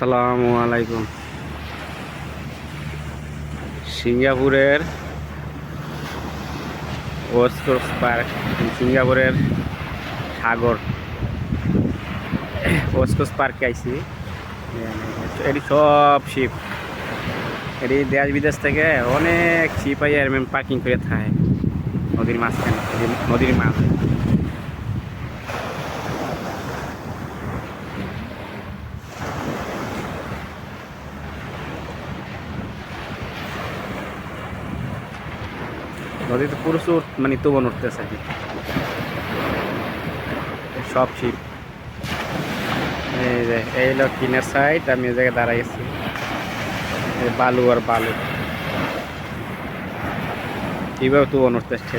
আসসালামু আলাইকুম। সিঙ্গাপুরের ওয়েস্টকোস্ট পার্ক, সিঙ্গাপুরের সাগর ওয়েস্টকোস্ট পার্কে আইছি। এটি সব শিপ, এটি দেশ বিদেশ থেকে অনেক শিপ আইয়া পার্কিং করে থাকে নদীর মাঝখানে, নদীর মাঝে। নদীতে প্রচুর তুফান উঠতেছে আর কি। সব শিপ এই হলো কিনার সাইড, আমি এই জায়গায় দাঁড়াইছি। বালু আর বালু, কিভাবে তুফান উঠতেছে।